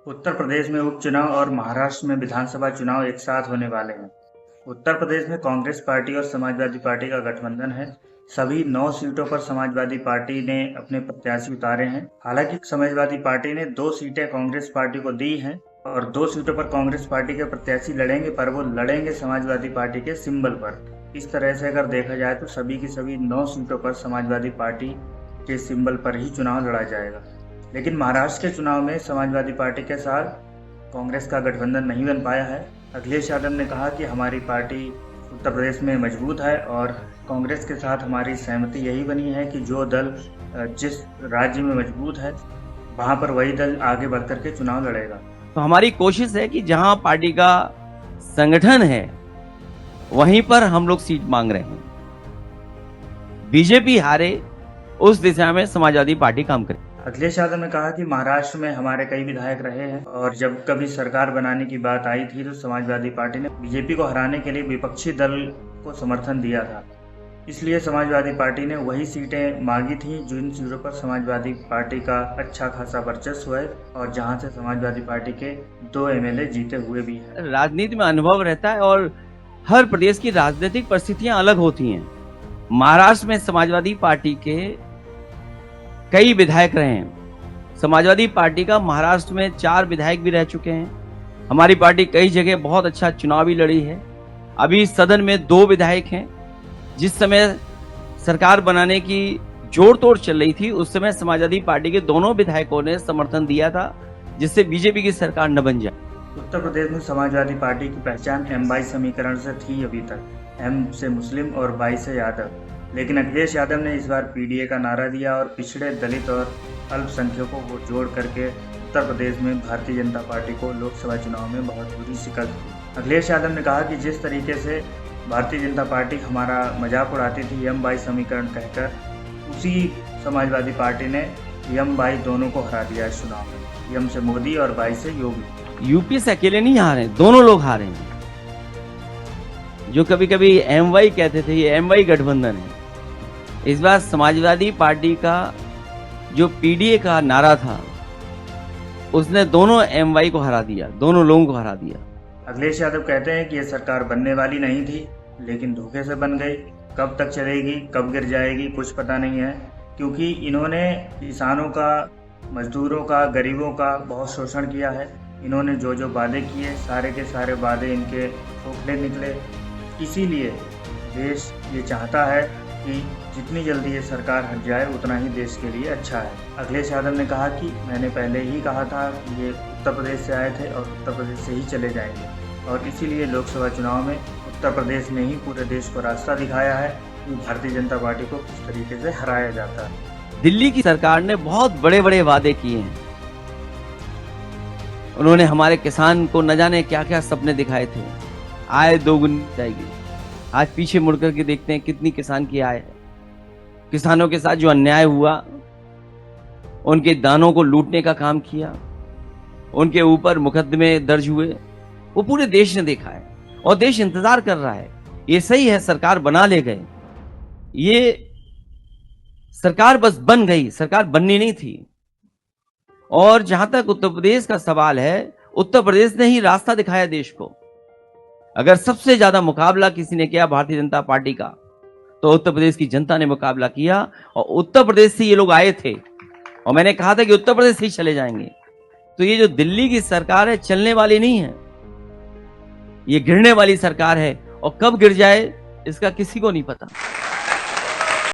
उत्तर प्रदेश में उपचुनाव और महाराष्ट्र में विधानसभा चुनाव एक साथ होने वाले हैं। उत्तर प्रदेश में कांग्रेस पार्टी और समाजवादी पार्टी का गठबंधन है। सभी 9 सीटों पर समाजवादी पार्टी ने अपने प्रत्याशी उतारे हैं। हालांकि समाजवादी पार्टी ने 2 सीटें कांग्रेस पार्टी को दी हैं और 2 सीटों पर कांग्रेस पार्टी के प्रत्याशी लड़ेंगे, पर वो लड़ेंगे समाजवादी पार्टी के सिंबल पर। इस तरह से अगर देखा जाए तो सभी की सभी 9 सीटों पर समाजवादी पार्टी के सिंबल पर ही चुनाव लड़ा जाएगा। लेकिन महाराष्ट्र के चुनाव में समाजवादी पार्टी के साथ कांग्रेस का गठबंधन नहीं बन पाया है। अखिलेश यादव ने कहा कि हमारी पार्टी उत्तर प्रदेश में मजबूत है और कांग्रेस के साथ हमारी सहमति यही बनी है कि जो दल जिस राज्य में मजबूत है वहां पर वही दल आगे बढ़ करके चुनाव लड़ेगा। तो हमारी कोशिश है कि जहां पार्टी का संगठन है वहीं पर हम लोग सीट मांग रहे हैं। बीजेपी हारे उस दिशा में समाजवादी पार्टी काम करे। अखिलेश यादव ने कहा कि महाराष्ट्र में हमारे कई विधायक रहे हैं और जब कभी सरकार बनाने की बात आई थी तो समाजवादी पार्टी ने बीजेपी को हराने के लिए विपक्षी दल को समर्थन दिया था। इसलिए समाजवादी पार्टी ने वही सीटें मांगी थी जिन सीटों पर समाजवादी पार्टी का अच्छा खासा वर्चस्व है और जहां से समाजवादी पार्टी के 2 एमएलए जीते हुए भी हैं। राजनीति में अनुभव रहता है और हर प्रदेश की राजनीतिक परिस्थितियां अलग होती हैं। महाराष्ट्र में समाजवादी पार्टी के कई विधायक रहे हैं। समाजवादी पार्टी का महाराष्ट्र में 4 विधायक भी रह चुके हैं। हमारी पार्टी कई जगह बहुत अच्छा चुनाव भी लड़ी है। अभी सदन में 2 विधायक हैं। जिस समय सरकार बनाने की जोड़ तोड़ चल रही थी उस समय समाजवादी पार्टी के दोनों विधायकों ने समर्थन दिया था जिससे बीजेपी की सरकार न बन जाए। उत्तर प्रदेश में समाजवादी पार्टी की पहचान M22 समीकरण से थी अभी तक, M से मुस्लिम और 22 से यादव। लेकिन अखिलेश यादव ने इस बार पीडीए का नारा दिया और पिछड़े, दलित और अल्पसंख्यकों को जोड़ करके उत्तर प्रदेश में भारतीय जनता पार्टी को लोकसभा चुनाव में बहुत बुरी शिकस्त दी। अखिलेश यादव ने कहा कि जिस तरीके से भारतीय जनता पार्टी हमारा मजाक उड़ाती थी M22 समीकरण कहकर, उसी समाजवादी पार्टी ने M22 दोनों को हरा दिया इस चुनाव में। M से मोदी और 22 से योगी। यूपी से अकेले नहीं हारे, दोनों लोग हारे हैं। जो कभी कभी M22 कहते थे, ये M22 गठबंधन है। इस बार समाजवादी पार्टी का जो पीडीए का नारा था उसने दोनों M22 को हरा दिया, दोनों लोगों को हरा दिया। अखिलेश यादव कहते हैं कि ये सरकार बनने वाली नहीं थी लेकिन धोखे से बन गई। कब तक चलेगी, कब गिर जाएगी कुछ पता नहीं है, क्योंकि इन्होंने किसानों का, मजदूरों का, गरीबों का बहुत शोषण किया है। इन्होंने जो जो वादे किए सारे के सारे वादे इनके खोखले निकले। इसीलिए देश ये चाहता है कि जितनी जल्दी ये सरकार हट जाए उतना ही देश के लिए अच्छा है। अखिलेश यादव ने कहा कि मैंने पहले ही कहा था कि ये उत्तर प्रदेश से आए थे और उत्तर प्रदेश से ही चले जाएंगे और इसीलिए लोकसभा चुनाव में उत्तर प्रदेश ने ही पूरे देश को रास्ता दिखाया है कि भारतीय जनता पार्टी को किस तरीके से हराया जाता है। दिल्ली की सरकार ने बहुत बड़े बड़े वादे किए हैं। उन्होंने हमारे किसान को न जाने क्या क्या सपने दिखाए थे। आय दोगुनी जाएगी। आज पीछे मुड़कर के देखते हैं कितनी किसान की आय है। किसानों के साथ जो अन्याय हुआ, उनके दानों को लूटने का काम किया, उनके ऊपर मुकदमे दर्ज हुए, वो पूरे देश ने देखा है और देश इंतजार कर रहा है। ये सही है, सरकार बना ले गए। ये सरकार बस बन गई, सरकार बननी नहीं थी। और जहां तक उत्तर प्रदेश का सवाल है, उत्तर प्रदेश ने ही रास्ता दिखाया देश को। अगर सबसे ज्यादा मुकाबला किसी ने किया भारतीय जनता पार्टी का तो उत्तर प्रदेश की जनता ने मुकाबला किया और उत्तर प्रदेश से ये लोग आए थे और मैंने कहा था कि उत्तर प्रदेश से ही चले जाएंगे। तो ये जो दिल्ली की सरकार है चलने वाली नहीं है, ये गिरने वाली सरकार है और कब गिर जाए इसका किसी को नहीं पता।